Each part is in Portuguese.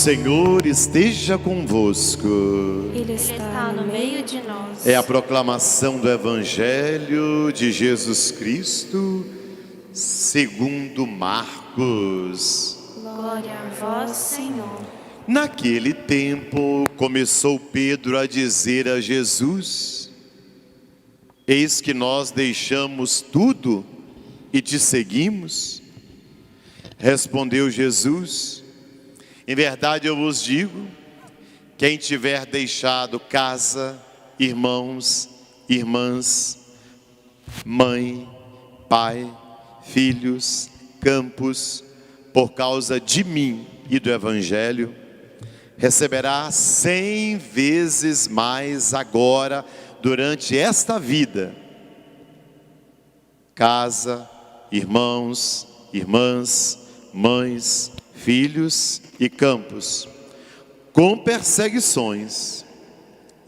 Senhor esteja convosco. Ele está no meio de nós. É a proclamação do Evangelho de Jesus Cristo, segundo Marcos. Glória a vós, Senhor. Naquele tempo, começou Pedro a dizer a Jesus: eis que nós deixamos tudo e te seguimos. Respondeu Jesus: em verdade eu vos digo, quem tiver deixado casa, irmãos, irmãs, mãe, pai, filhos, campos, por causa de mim e do Evangelho, receberá 100 vezes mais agora, durante esta vida, casa, irmãos, irmãs, mães, filhos e campos, com perseguições,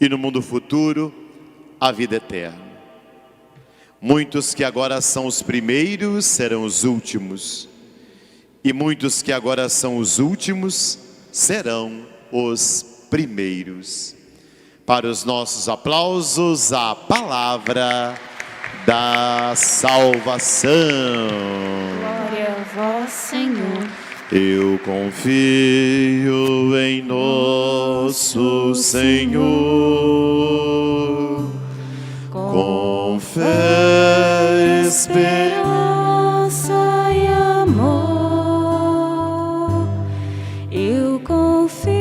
e no mundo futuro, a vida eterna. Muitos que agora são os primeiros serão os últimos, e muitos que agora são os últimos serão os primeiros. Para os nossos aplausos, a palavra da salvação. Glória a vós, Senhor. Eu confio em nosso Senhor, com fé, esperança e amor. Eu confio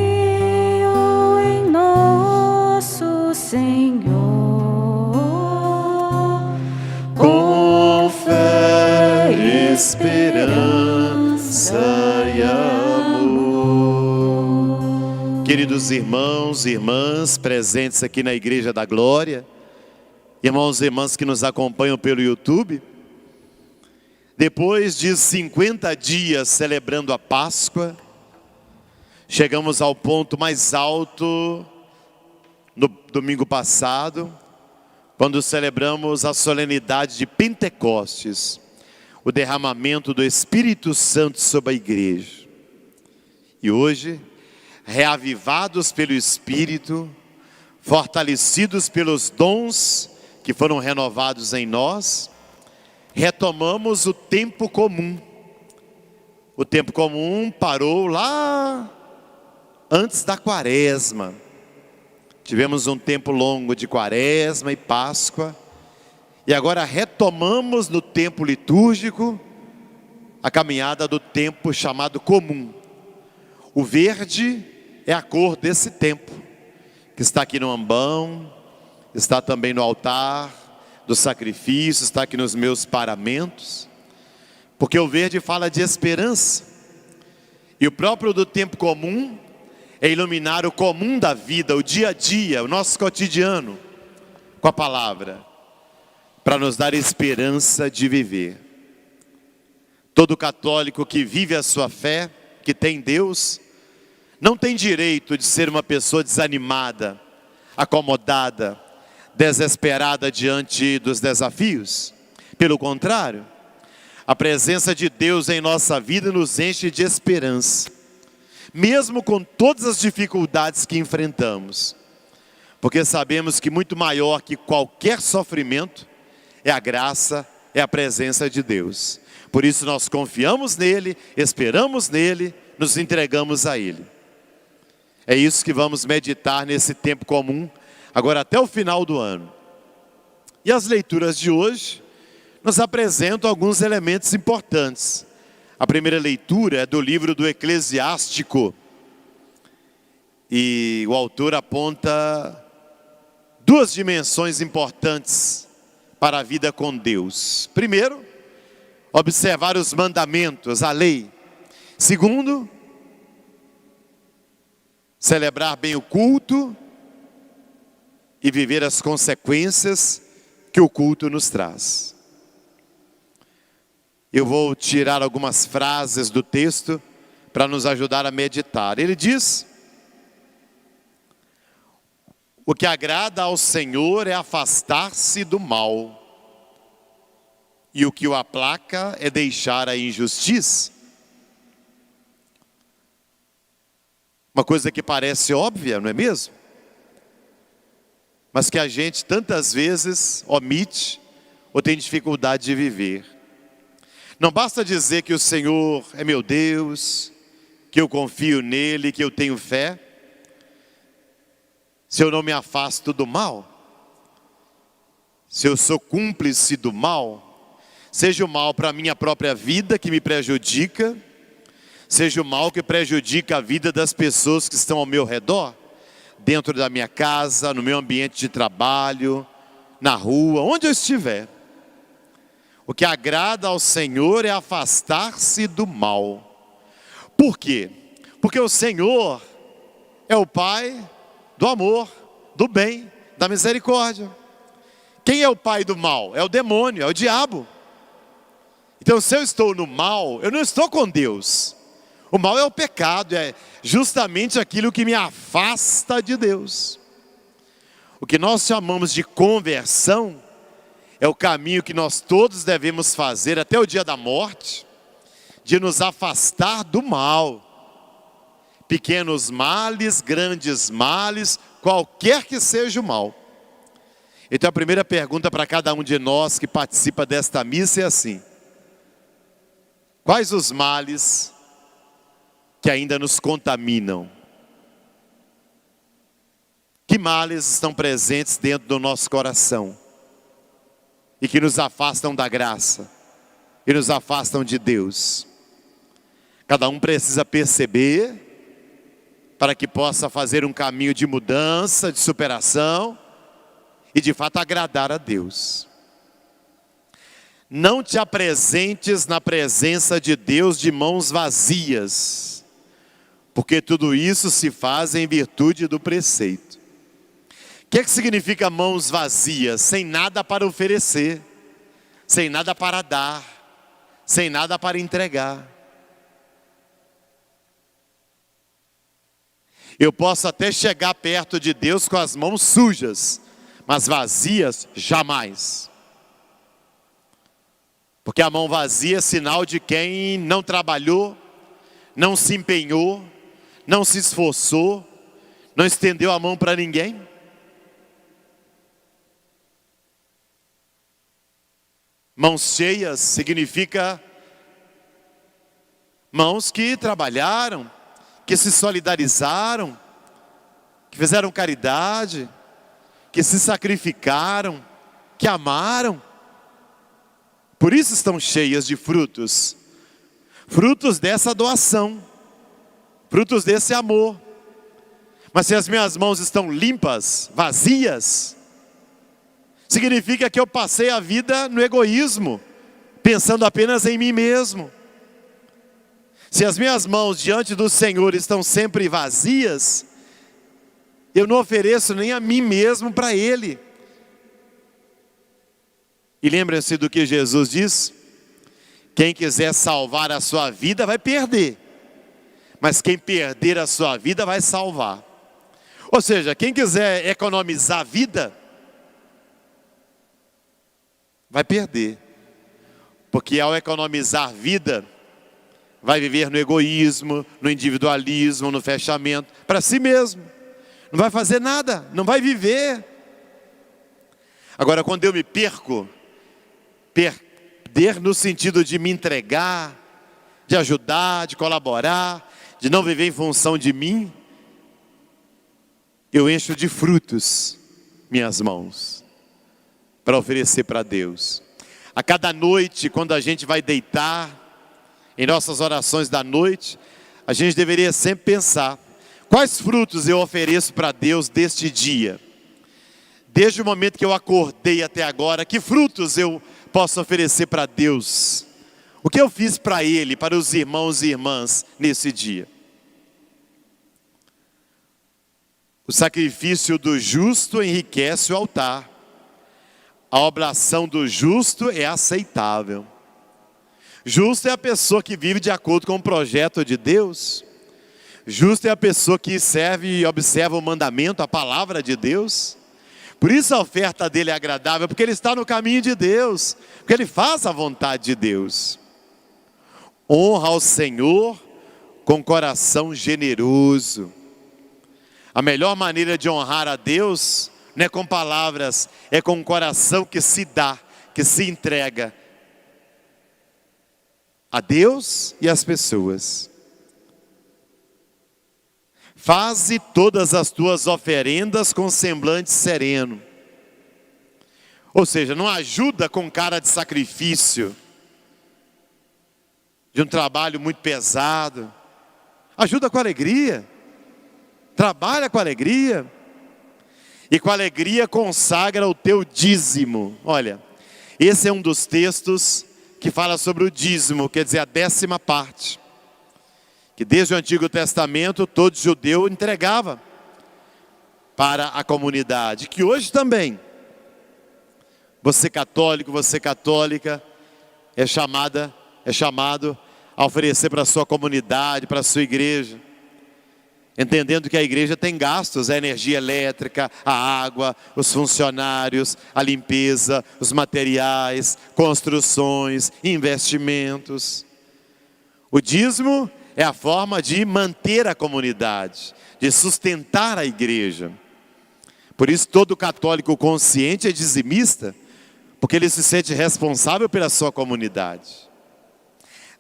em nosso Senhor, com fé, esperança e amor. Queridos irmãos e irmãs presentes aqui na Igreja da Glória, irmãos e irmãs que nos acompanham pelo YouTube, depois de 50 dias celebrando a Páscoa, chegamos ao ponto mais alto no domingo passado, quando celebramos a solenidade de Pentecostes, o derramamento do Espírito Santo sobre a igreja. E hoje, reavivados pelo Espírito, fortalecidos pelos dons que foram renovados em nós, retomamos o tempo comum. O tempo comum parou lá antes da Quaresma. Tivemos um tempo longo de Quaresma e Páscoa, e agora retomamos no tempo litúrgico a caminhada do tempo chamado comum. O verde é a cor desse tempo, que está aqui no ambão, está também no altar do sacrifício, está aqui nos meus paramentos, porque o verde fala de esperança, e o próprio do tempo comum é iluminar o comum da vida, o dia a dia, o nosso cotidiano, com a palavra, para nos dar esperança de viver. Todo católico que vive a sua fé, que tem Deus, não tem direito de ser uma pessoa desanimada, acomodada, desesperada diante dos desafios. Pelo contrário, a presença de Deus em nossa vida nos enche de esperança, mesmo com todas as dificuldades que enfrentamos, porque sabemos que muito maior que qualquer sofrimento é a graça, é a presença de Deus. Por isso nós confiamos nele, esperamos nele, nos entregamos a ele. É isso que vamos meditar nesse tempo comum, agora até o final do ano. E as leituras de hoje nos apresentam alguns elementos importantes. A primeira leitura é do livro do Eclesiástico, e o autor aponta duas dimensões importantes para a vida com Deus. Primeiro, observar os mandamentos, a lei. Segundo, celebrar bem o culto e viver as consequências que o culto nos traz. Eu vou tirar algumas frases do texto para nos ajudar a meditar. Ele diz: o que agrada ao Senhor é afastar-se do mal, e o que o aplaca é deixar a injustiça. Uma coisa que parece óbvia, não é mesmo? Mas que a gente tantas vezes omite ou tem dificuldade de viver. Não basta dizer que o Senhor é meu Deus, que eu confio nele, que eu tenho fé, se eu não me afasto do mal, se eu sou cúmplice do mal, seja o mal para a minha própria vida que me prejudica, seja o mal que prejudica a vida das pessoas que estão ao meu redor, dentro da minha casa, no meu ambiente de trabalho, na rua, onde eu estiver. O que agrada ao Senhor é afastar-se do mal. Por quê? Porque o Senhor é o Pai do amor, do bem, da misericórdia. Quem é o pai do mal? É o demônio, é o diabo. Então, se eu estou no mal, eu não estou com Deus. O mal é o pecado, é justamente aquilo que me afasta de Deus. O que nós chamamos de conversão é o caminho que nós todos devemos fazer até o dia da morte, de nos afastar do mal. Pequenos males, grandes males, qualquer que seja o mal. Então a primeira pergunta para cada um de nós que participa desta missa é assim: quais os males que ainda nos contaminam? Que males estão presentes dentro do nosso coração e que nos afastam da graça e nos afastam de Deus? Cada um precisa perceber para que possa fazer um caminho de mudança, de superação e de fato agradar a Deus. Não te apresentes na presença de Deus de mãos vazias, porque tudo isso se faz em virtude do preceito. O que significa mãos vazias? Sem nada para oferecer, sem nada para dar, sem nada para entregar. Eu posso até chegar perto de Deus com as mãos sujas, mas vazias jamais. Porque a mão vazia é sinal de quem não trabalhou, não se empenhou, não se esforçou, não estendeu a mão para ninguém. Mãos cheias significa mãos que trabalharam, que se solidarizaram, que fizeram caridade, que se sacrificaram, que amaram. Por isso estão cheias de frutos. Frutos dessa doação, frutos desse amor. Mas se as minhas mãos estão limpas, vazias, significa que eu passei a vida no egoísmo, pensando apenas em mim mesmo. Se as minhas mãos diante do Senhor estão sempre vazias, eu não ofereço nem a mim mesmo para Ele. E lembrem-se do que Jesus diz: quem quiser salvar a sua vida vai perder, mas quem perder a sua vida vai salvar. Ou seja, quem quiser economizar a vida, vai perder. Porque ao economizar vida, vai viver no egoísmo, no individualismo, no fechamento, para si mesmo. Não vai fazer nada, não vai viver. Agora, quando eu me perco, perder no sentido de me entregar, de ajudar, de colaborar, de não viver em função de mim, eu encho de frutos minhas mãos para oferecer para Deus. A cada noite, quando a gente vai deitar, em nossas orações da noite, a gente deveria sempre pensar: quais frutos eu ofereço para Deus deste dia? Desde o momento que eu acordei até agora, que frutos eu posso oferecer para Deus? O que eu fiz para Ele, para os irmãos e irmãs nesse dia? O sacrifício do justo enriquece o altar. A oblação do justo é aceitável. Justo é a pessoa que vive de acordo com o projeto de Deus. Justo é a pessoa que serve e observa o mandamento, a palavra de Deus. Por isso a oferta dele é agradável, porque ele está no caminho de Deus, porque ele faz a vontade de Deus. Honra ao Senhor com coração generoso. A melhor maneira de honrar a Deus não é com palavras, é com um coração que se dá, que se entrega a Deus e às pessoas. Faze todas as tuas oferendas com semblante sereno. Ou seja, não ajuda com cara de sacrifício, de um trabalho muito pesado. Ajuda com alegria. Trabalha com alegria. E com alegria consagra o teu dízimo. Olha, esse é um dos textos que fala sobre o dízimo, quer dizer, a 10ª parte. Que desde o Antigo Testamento todo judeu entregava para a comunidade. Que hoje também, você católico, você católica, é chamado a oferecer para a sua comunidade, para a sua igreja. Entendendo que a igreja tem gastos, a energia elétrica, a água, os funcionários, a limpeza, os materiais, construções, investimentos. O dízimo é a forma de manter a comunidade, de sustentar a igreja. Por isso todo católico consciente é dizimista, porque ele se sente responsável pela sua comunidade.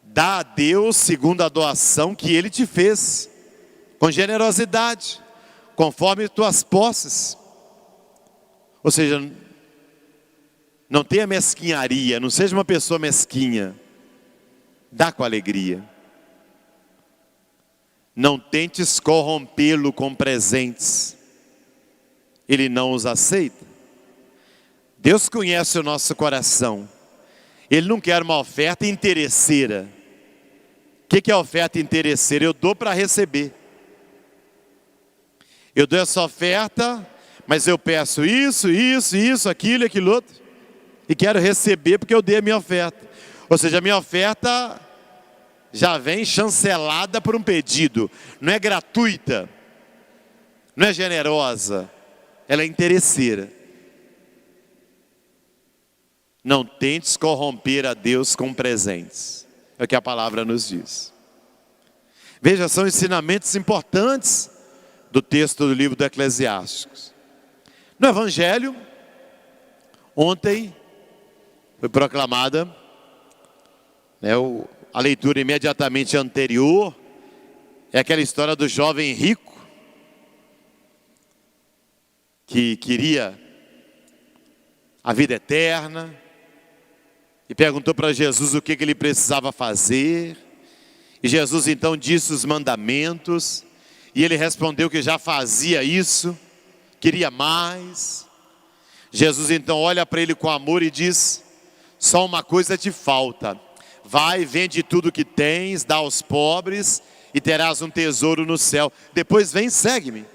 Dá a Deus segundo a doação que Ele te fez, com generosidade, conforme tuas posses. Ou seja, não tenha mesquinharia, não seja uma pessoa mesquinha. Dá com alegria. Não tentes corrompê-lo com presentes. Ele não os aceita. Deus conhece o nosso coração. Ele não quer uma oferta interesseira. O que é oferta interesseira? Eu dou para receber. Eu dou essa oferta, mas eu peço isso, aquilo, aquilo outro. E quero receber porque eu dei a minha oferta. Ou seja, a minha oferta já vem chancelada por um pedido. Não é gratuita. Não é generosa. Ela é interesseira. Não tentes corromper a Deus com presentes. É o que a palavra nos diz. Veja, são ensinamentos importantes do texto do livro do Eclesiásticos. No Evangelho, ontem foi proclamada, a leitura imediatamente anterior, é aquela história do jovem rico, que queria a vida eterna, e perguntou para Jesus o que ele precisava fazer, e Jesus então disse os mandamentos, e ele respondeu que já fazia isso, queria mais. Jesus então olha para ele com amor e diz: só uma coisa te falta, vai, vende tudo que tens, dá aos pobres, e terás um tesouro no céu, depois vem, segue-me.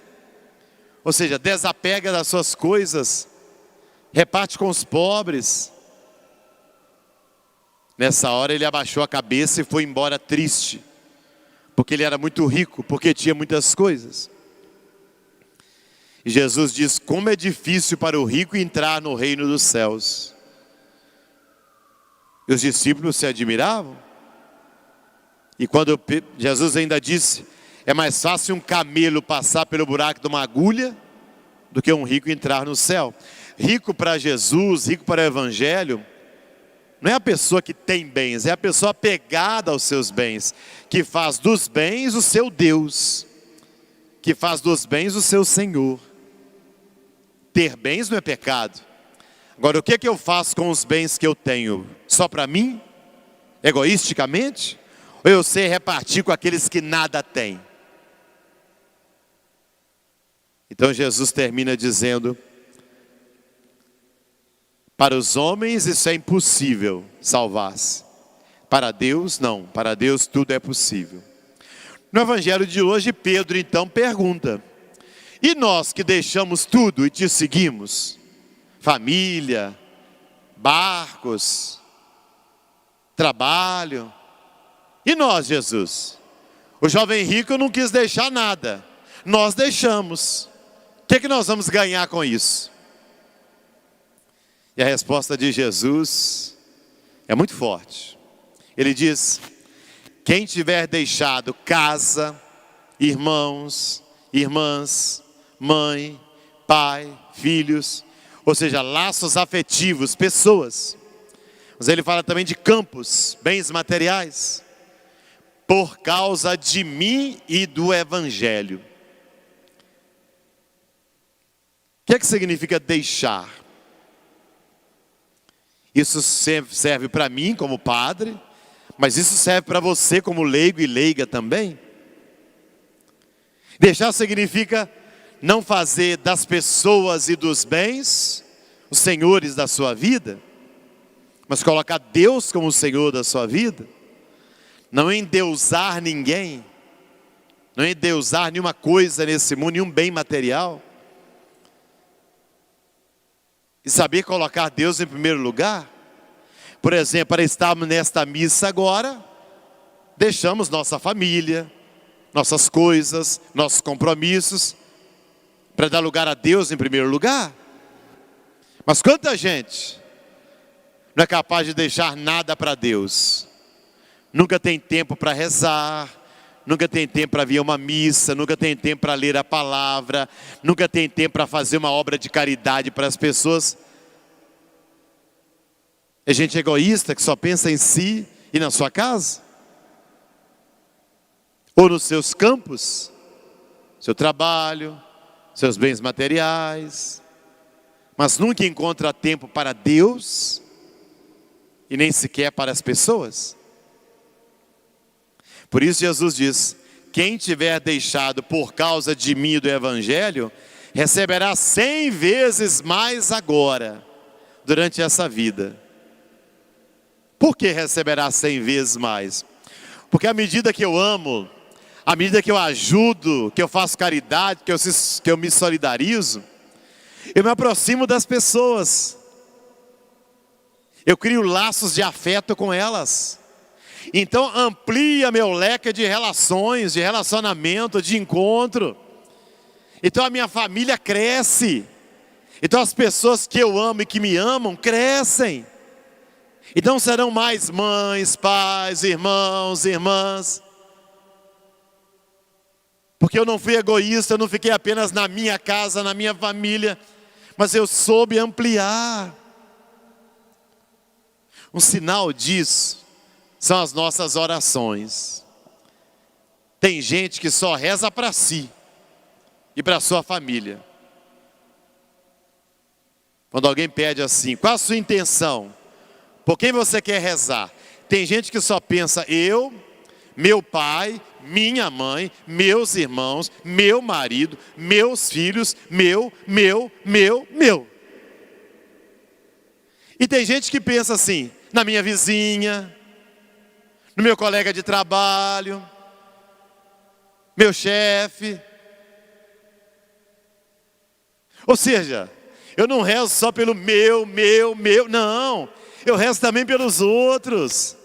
Ou seja, desapega das suas coisas, reparte com os pobres. Nessa hora ele abaixou a cabeça e foi embora triste, porque ele era muito rico, porque tinha muitas coisas. E Jesus diz: como é difícil para o rico entrar no reino dos céus. E os discípulos se admiravam. E quando Jesus ainda disse: é mais fácil um camelo passar pelo buraco de uma agulha do que um rico entrar no céu. Rico para Jesus, rico para o Evangelho, não é a pessoa que tem bens, é a pessoa apegada aos seus bens, que faz dos bens o seu Deus, que faz dos bens o seu Senhor. Ter bens não é pecado. Agora, o que eu faço com os bens que eu tenho? Só para mim? Egoisticamente? Ou eu sei repartir com aqueles que nada têm? Então Jesus termina dizendo: para os homens isso é impossível salvar-se. Para Deus não, para Deus tudo é possível. No Evangelho de hoje, Pedro então pergunta: e nós que deixamos tudo e te seguimos? Família, barcos, trabalho. E nós, Jesus? O jovem rico não quis deixar nada. Nós deixamos. O que nós vamos ganhar com isso? E a resposta de Jesus é muito forte. Ele diz: quem tiver deixado casa, irmãos, irmãs, mãe, pai, filhos, ou seja, laços afetivos, pessoas. Mas ele fala também de campos, bens materiais, por causa de mim e do Evangelho. O que é que significa deixar? Isso serve para mim como padre, mas isso serve para você como leigo e leiga também. Deixar significa não fazer das pessoas e dos bens os senhores da sua vida, mas colocar Deus como o Senhor da sua vida. Não endeusar ninguém, não endeusar nenhuma coisa nesse mundo, nenhum bem material. E saber colocar Deus em primeiro lugar. Por exemplo, para estarmos nesta missa agora, deixamos nossa família, nossas coisas, nossos compromissos, para dar lugar a Deus em primeiro lugar. Mas quanta gente não é capaz de deixar nada para Deus? Nunca tem tempo para rezar, nunca tem tempo para vir a uma missa, nunca tem tempo para ler a palavra, nunca tem tempo para fazer uma obra de caridade para as pessoas. É gente egoísta que só pensa em si e na sua casa? Ou nos seus campos, seu trabalho, seus bens materiais, mas nunca encontra tempo para Deus e nem sequer para as pessoas. Por isso Jesus diz: quem tiver deixado por causa de mim e do Evangelho, receberá 100 vezes mais agora, durante essa vida. Por que receberá 100 vezes mais? Porque à medida que eu amo, à medida que eu ajudo, que eu faço caridade, que eu me solidarizo, eu me aproximo das pessoas. Eu crio laços de afeto com elas. Então amplia meu leque de relações, de relacionamento, de encontro. Então a minha família cresce. Então as pessoas que eu amo e que me amam crescem. Então serão mais mães, pais, irmãos, irmãs. Porque eu não fui egoísta, eu não fiquei apenas na minha casa, na minha família, mas eu soube ampliar. Um sinal disso são as nossas orações. Tem gente que só reza para si e para a sua família. Quando alguém pede assim: qual a sua intenção? Por quem você quer rezar? Tem gente que só pensa: eu, meu pai, minha mãe, meus irmãos, meu marido, meus filhos, meu. E tem gente que pensa assim: na minha vizinha, no meu colega de trabalho, meu chefe. Ou seja, eu não rezo só pelo meu, não. Eu rezo também pelos outros.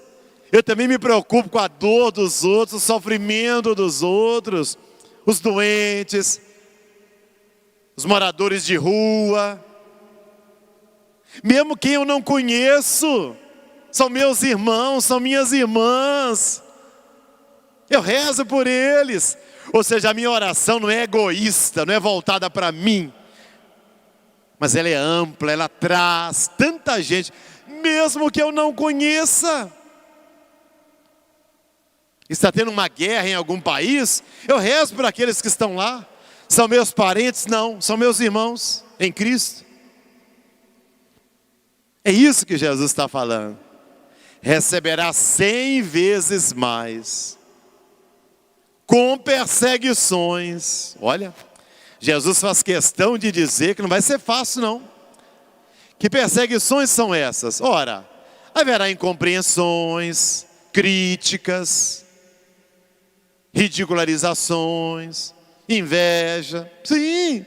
Eu também me preocupo com a dor dos outros, o sofrimento dos outros, os doentes, os moradores de rua. Mesmo quem eu não conheço, são meus irmãos, são minhas irmãs. Eu rezo por eles. Ou seja, a minha oração não é egoísta, não é voltada para mim, mas ela é ampla, ela traz tanta gente, mesmo que eu não conheça. Está tendo uma guerra em algum país, eu rezo por aqueles que estão lá. São meus parentes? Não, são meus irmãos em Cristo. É isso que Jesus está falando. Receberá 100 vezes mais, com perseguições. Olha, Jesus faz questão de dizer que não vai ser fácil não. Que perseguições são essas? Ora, haverá incompreensões, críticas, ridicularizações, inveja. Sim.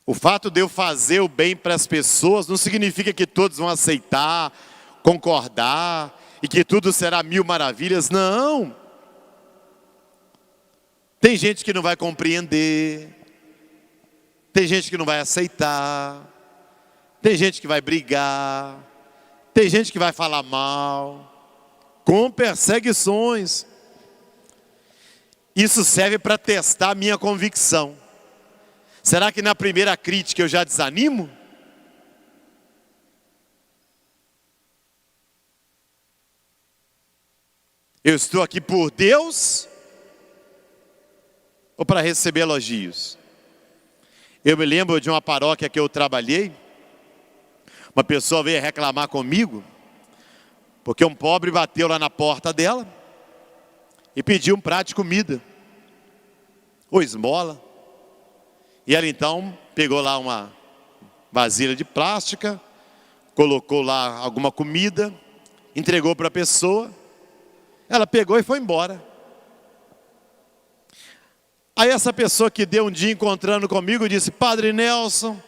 O fato de eu fazer o bem para as pessoas não significa que todos vão aceitar, concordar e que tudo será mil maravilhas. Não. Tem gente que não vai compreender. Tem gente que não vai aceitar. Tem gente que vai brigar. Tem gente que vai falar mal. Com perseguições. Isso serve para testar a minha convicção. Será que na primeira crítica eu já desanimo? Eu estou aqui por Deus ou para receber elogios? Eu me lembro de uma paróquia que eu trabalhei. Uma pessoa veio reclamar comigo porque um pobre bateu lá na porta dela e pediu um prato de comida ou esmola. E ela então pegou lá uma vasilha de plástica, colocou lá alguma comida, entregou para a pessoa. Ela pegou e foi embora. Aí essa pessoa que deu um dia encontrando comigo disse: Padre Nelson,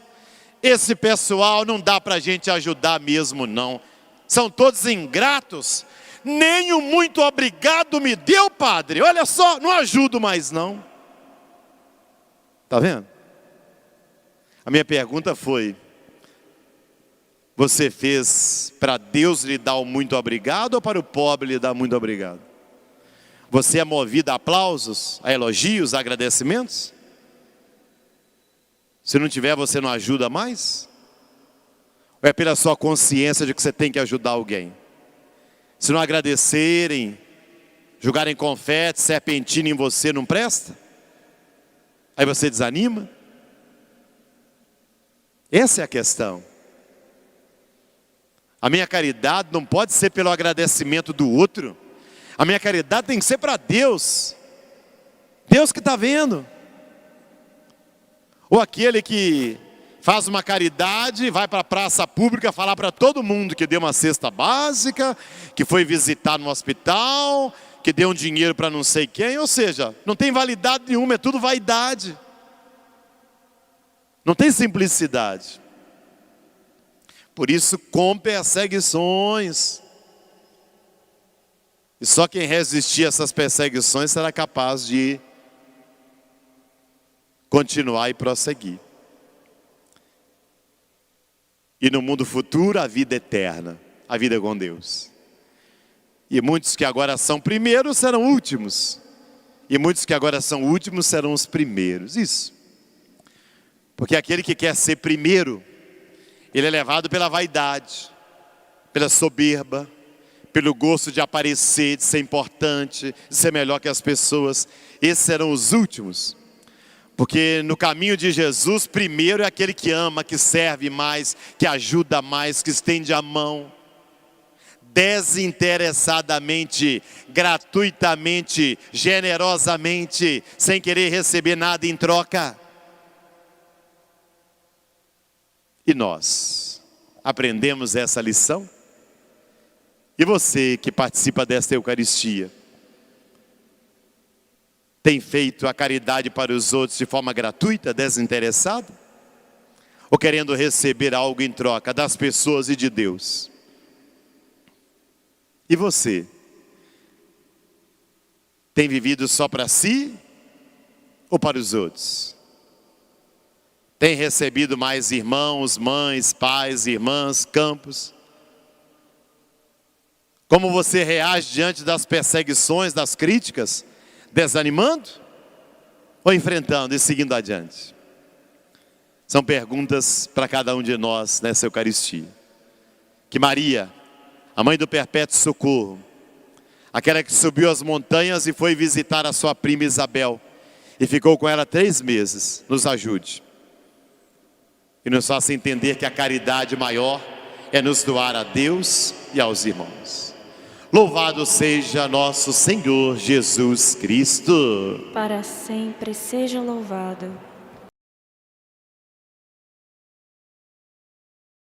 esse pessoal não dá para a gente ajudar mesmo não. São todos ingratos. Nem o muito obrigado me deu, padre. Olha só, não ajudo mais não. Está vendo? A minha pergunta foi: você fez para Deus lhe dar o muito obrigado ou para o pobre lhe dar muito obrigado? Você é movido a aplausos, a elogios, a agradecimentos? Se não tiver, você não ajuda mais? Ou é pela sua consciência de que você tem que ajudar alguém? Se não agradecerem, jogarem confete, serpentina em você, não presta? Aí você desanima? Essa é a questão. A minha caridade não pode ser pelo agradecimento do outro. A minha caridade tem que ser para Deus. Deus que está vendo. Ou aquele que faz uma caridade, vai para a praça pública falar para todo mundo que deu uma cesta básica, que foi visitar no hospital, que deu um dinheiro para não sei quem. Ou seja, não tem validade nenhuma, é tudo vaidade. Não tem simplicidade. Por isso, com perseguições. E só quem resistir a essas perseguições será capaz de continuar e prosseguir. E no mundo futuro, a vida eterna, a vida com Deus. E muitos que agora são primeiros serão últimos. E muitos que agora são últimos serão os primeiros. Isso. Porque aquele que quer ser primeiro, ele é levado pela vaidade, pela soberba, pelo gosto de aparecer, de ser importante, de ser melhor que as pessoas. Esses serão os últimos. Porque no caminho de Jesus, primeiro é aquele que ama, que serve mais, que ajuda mais, que estende a mão, desinteressadamente, gratuitamente, generosamente, sem querer receber nada em troca. E nós aprendemos essa lição? E você que participa desta Eucaristia, tem feito a caridade para os outros de forma gratuita, desinteressada? Ou querendo receber algo em troca das pessoas e de Deus? E você? Tem vivido só para si ou para os outros? Tem recebido mais irmãos, mães, pais, irmãs, campos? Como você reage diante das perseguições, das críticas? Desanimando ou enfrentando e seguindo adiante? São perguntas para cada um de nós nessa Eucaristia. Que Maria, a mãe do perpétuo socorro, aquela que subiu as montanhas e foi visitar a sua prima Isabel e ficou com ela 3 meses, nos ajude. E nos faça entender que a caridade maior é nos doar a Deus e aos irmãos. Louvado seja nosso Senhor Jesus Cristo. Para sempre seja louvado.